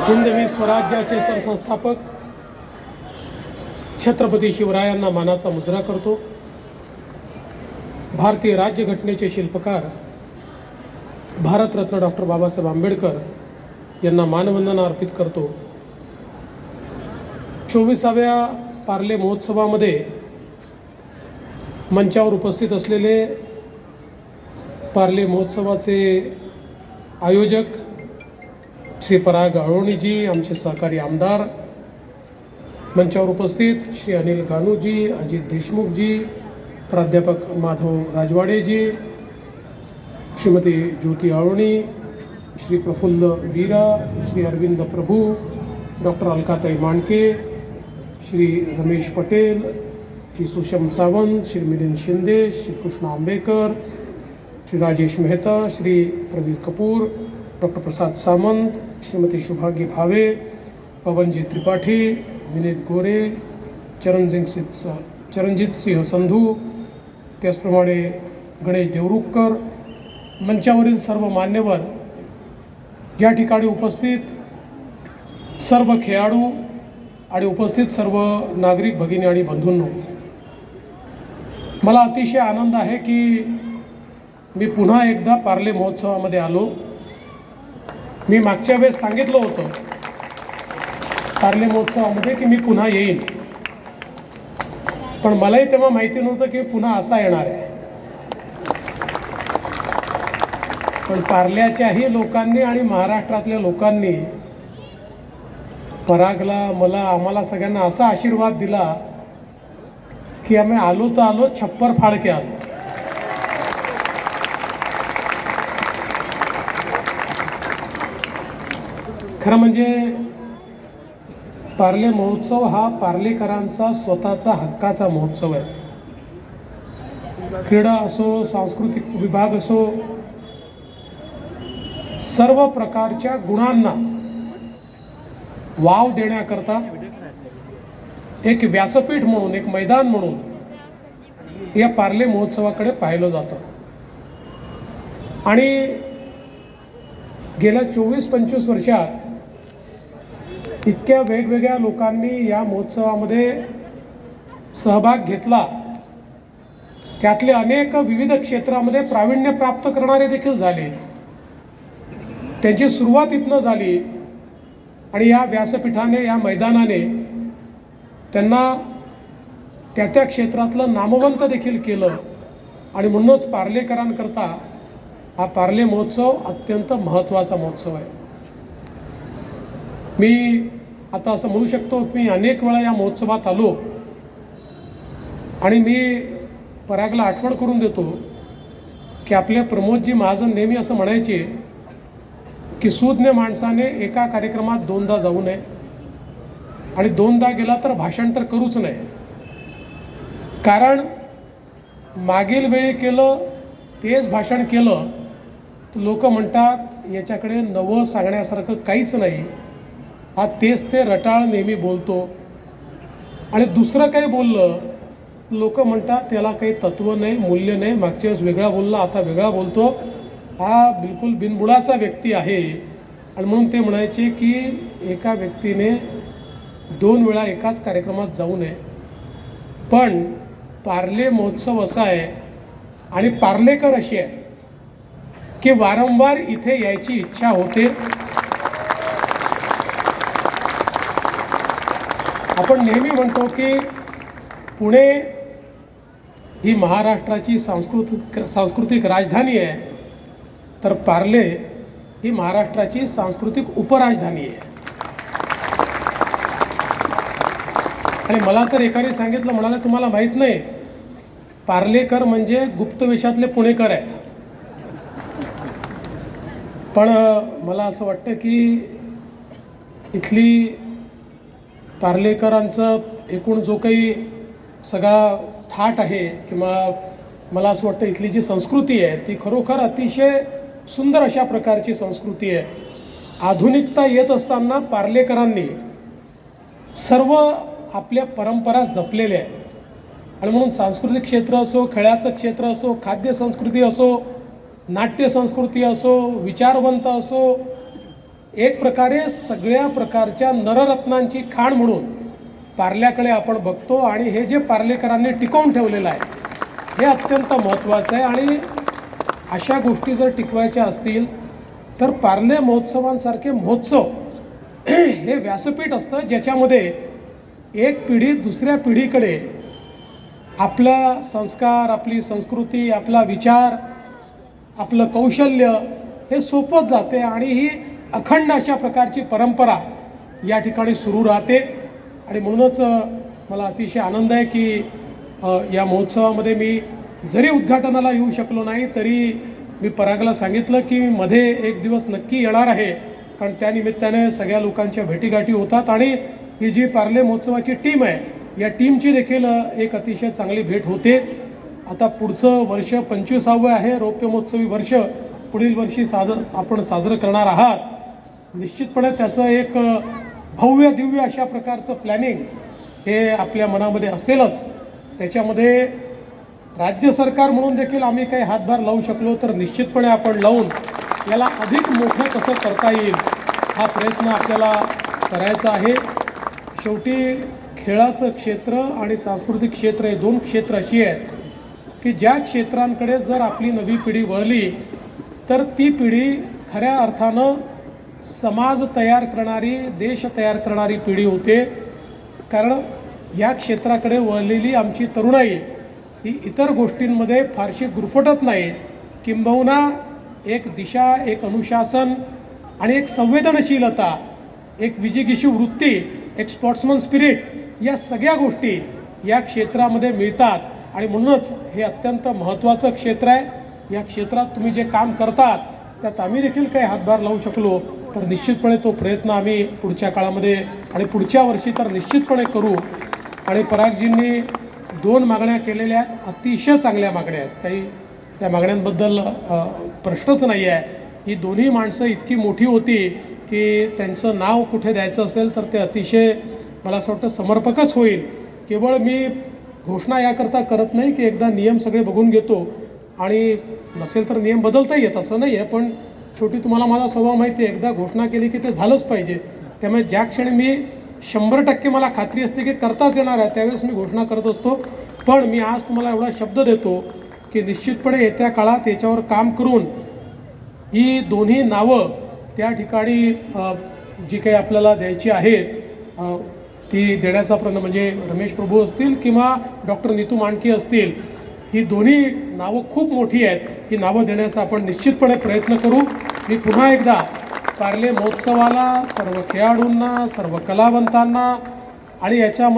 हिंदवी स्वराज्याचे सरसंस्थापक छत्रपती शिवरायांना मानाचा मुजरा करतो। भारतीय राज्यघटनेचे शिल्पकार भारतरत्न डॉक्टर बाबासाहेब आंबेडकर यांना मानवंदना अर्पित करतो। 24व्या पार्ले महोत्सवामध्ये मंचावर उपस्थित असलेले पार्ले महोत्सवाचे आयोजक श्री पराग अळोणीजी, आमचे सहकारी आमदार, मंचावर उपस्थित श्री अनिल गानूजी, अजित देशमुखजी, प्राध्यापक माधव राजवाडेजी, श्रीमती ज्योती अळोणी, श्री प्रफुल्ल वीरा, श्री अरविंद प्रभू, डॉक्टर अलकाताई मांडके, श्री रमेश पटेल, श्री सुषम सावंत, श्री मिलिंद शिंदे, श्री कृष्ण आंबेकर, श्री राजेश मेहता, श्री प्रवीर कपूर, डॉक्टर प्रसाद सामंत, श्रीमती शुभांगी भावे, पवनजी त्रिपाठी, विनीत गोरे, चरणजित सिंह संधू, त्याचप्रमाणे गणेश देवरुखकर, मंचावरील सर्व मान्यवर, या ठिकाणी उपस्थित सर्व खेळाडू आणि उपस्थित सर्व नागरिक भगिनी आणि बंधूंनो, मला अतिशय आनंद आहे की मी पुन्हा एकदा पार्ले महोत्सवामध्ये आलो। मी मागच्या वेळेस सांगितलं होतं पार्ले महोत्सवामध्ये की मी पुन्हा येईन, पण मलाही तेव्हा माहिती नव्हतं की पुन्हा असा येणार आहे। पण पार्ल्याच्याही लोकांनी आणि महाराष्ट्रातल्या लोकांनी परागला, आम्हाला सगळ्यांना असा आशीर्वाद दिला की आम्ही आलो तर आलो, छप्पर फाळके आलो। खरं म्हणजे पार्ले महोत्सव हा पार्लेकरांचा स्वतःचा हक्काचा महोत्सव आहे। क्रीडा असो, सांस्कृतिक विभाग असो, सर्व प्रकारच्या गुणांना वाव देण्याकरता एक व्यासपीठ म्हणून, एक मैदान म्हणून या पार्ले महोत्सवाकडे पाहिलं जातं। आणि गेल्या 24-25 वर्षात इतक्या वेगवेगळ्या लोकांनी या महोत्सवामध्ये सहभाग घेतला, त्यातले अनेक विविध क्षेत्रामध्ये प्रावीण्य प्राप्त करणारे देखील झाले। त्यांची सुरुवात इथनं झाली आणि या व्यासपीठाने, या मैदानाने त्यांना त्या त्या क्षेत्रातलं नामवंत देखील केलं। आणि म्हणूनच पार्लेकरांकरता हा पार्ले महोत्सव अत्यंत महत्त्वाचा महोत्सव आहे। मी आता असं म्हणू शकतो की मी अनेक वेळा या महोत्सवात आलो आणि मी परागला आठवण करून देतो की आपले प्रमोदजी महाजन नेहमी असं म्हणायचे की सुज्ञ माणसाने एका कार्यक्रमात 2दा जाऊ नये आणि 2दा गेला तर भाषण तर करूच नये। कारण मागील वेळी केलं तेच भाषण केलं तर लोक म्हणतात याच्याकडे नवं सांगण्यासारखं काहीच नाही, हा तेच ते रटाळ नेहमी बोलतो। आणि दुसरं काही बोललं लोक म्हणतात त्याला काही तत्त्व नाही, मूल्य नाही, मागच्या वेळेस वेगळा बोलला आता वेगळा बोलतो, हा बिलकुल बिनबुडाचा व्यक्ती आहे। आणि म्हणून ते म्हणायचे की एका व्यक्तीने 2 वेळा एकाच कार्यक्रमात जाऊ नये। पण पार्ले महोत्सव असा आहे आणि पार्लेकर अशी आहे की वारंवार इथे यायची इच्छा होते। आपण नेहमी म्हणतो की पुणे ही महाराष्ट्राची सांस्कृतिक राजधानी आहे, तर पार्ले ही महाराष्ट्राची सांस्कृतिक उपराजधानी आहे। आणि मला तर एकाने सांगितलं, म्हणाला तुम्हाला माहीत नाही, पार्लेकर म्हणजे गुप्त वेशातले पुणेकर आहेत। पण मला असं वाटतं की इथली पार्लेकरांचं एकूण जो काही सगळा थाट आहे, किंवा मला असं वाटतं इथली जी संस्कृती आहे ती खरोखर अतिशय सुंदर अशा प्रकारची संस्कृती आहे। आधुनिकता येत असताना पार्लेकरांनी सर्व आपल्या परंपरा जपलेल्या आहेत। आणि म्हणून सांस्कृतिक क्षेत्र असो, खेळाचं क्षेत्र असो, खाद्य संस्कृती असो, नाट्य संस्कृती असो, विचारवंत असो, एक प्रकारे सगळ्या प्रकारच्या नररत्नांची खाण म्हणून पार्ल्याकडे आपण बघतो आणि हे जे पार्लेकरांनी टिकवून ठेवलेलं आहे हे अत्यंत महत्त्वाचं आहे. आणि अशा गोष्टी जर टिकवायच्या असतील तर पार्ले महोत्सवांसारखे महोत्सव हे व्यासपीठ असतं ज्याच्यामध्ये एक पिढी दुसऱ्या पिढीकडे आपला संस्कार, आपली संस्कृती, आपला विचार, आपलं कौशल्य हे सोपत जाते आणि ही अखंड अशा प्रकारची परंपरा या ठिकाणी सुरू राहते. आणि म्हणूनच मला अतिशय आनंद आहे की या महोत्सवामध्ये मी जरी उद्घाटनाला येऊ शकलो नाही तरी मी परागला सांगितलं की मी मध्ये एक दिवस नक्की येणार आहे, कारण त्यानिमित्ताने सगळ्या लोकांच्या भेटीगाठी होतात आणि ही जी पार्ले महोत्सवाची टीम आहे या टीमची देखील एक अतिशय चांगली भेट होते. आता पुढचं वर्ष 25वे आहे, रौप्य महोत्सवी वर्ष पुढील वर्षी आपण साजरं करणार आहात. निश्चितपणे त्याचं एक भव्य दिव्य अशा प्रकारचं प्लॅनिंग हे आपल्या मनामध्ये असेलच. त्याच्यामध्ये राज्य सरकार म्हणून देखील आम्ही काही हातभार लावू शकलो तर निश्चितपणे आपण लावून याला अधिक मोठं कसं करता येईल हा प्रयत्न आपल्याला करायचा आहे. शेवटी खेळाचं क्षेत्र आणि सांस्कृतिक क्षेत्र हे दोन क्षेत्र अशी आहेत की ज्या क्षेत्रांकडे जर आपली नवी पिढी वळली तर ती पिढी खऱ्या अर्थानं समाज तयार करणारी, देश तयार करणारी पिढी होते. कारण या क्षेत्राकडे वळलेली आमची तरुणाई ही इतर गोष्टींमध्ये फारशी गुरफटत नाही, किंबहुना एक दिशा, एक अनुशासन आणि एक संवेदनशीलता, एक विजिगीषू वृत्ती, एक स्पोर्ट्समन स्पिरिट या सगळ्या गोष्टी या क्षेत्रामध्ये मिळतात. आणि म्हणूनच हे अत्यंत महत्त्वाचं क्षेत्र आहे. या क्षेत्रात तुम्ही जे काम करतात त्यात आम्ही देखील काही हातभार लावू शकलो तर निश्चितपणे तो प्रयत्न आम्ही पुढच्या काळामध्ये आणि पुढच्या वर्षी तर निश्चितपणे करू. आणि परागजींनी 2 मागण्या केलेल्या आहेत, अतिशय चांगल्या मागण्या आहेत, काही त्या मागण्यांबद्दल प्रश्नच नाही आहे. ही दोन्ही माणसं इतकी मोठी होती की त्यांचं नाव कुठे द्यायचं असेल तर ते अतिशय मला असं वाटतं समर्पकच होईल. केवळ मी घोषणा याकरता करत नाही की एकदा नियम सगळे बघून घेतो आणि नसेल तर नियम बदलता येत असं नाही आहे, पण शेवटी तुम्हाला माझा स्वभाव माहिती आहे, एकदा घोषणा केली की ते झालंच पाहिजे. त्यामुळे ज्या क्षणी मी 100% मला खात्री असते की करताच येणार आहे त्यावेळेस मी घोषणा करत असतो. पण मी आज तुम्हाला एवढा शब्द देतो की निश्चितपणे येत्या काळात याच्यावर काम करून ही दोन्ही नावं त्या ठिकाणी जी काही आपल्याला द्यायची आहेत ती देण्याचा प्रयत्न, म्हणजे रमेश प्रभू असतील किंवा डॉक्टर नीतू मांडके असतील, ही दोन्ही नावं खूप मोठी आहेत. ही नावं देण्याचा आपण निश्चितपणे प्रयत्न करू. मी पुन्हा एकदा पार्ले महोत्सवाला, सर्व खेळाडूंना, सर्व कलावंतांना आणि याच्यामध्ये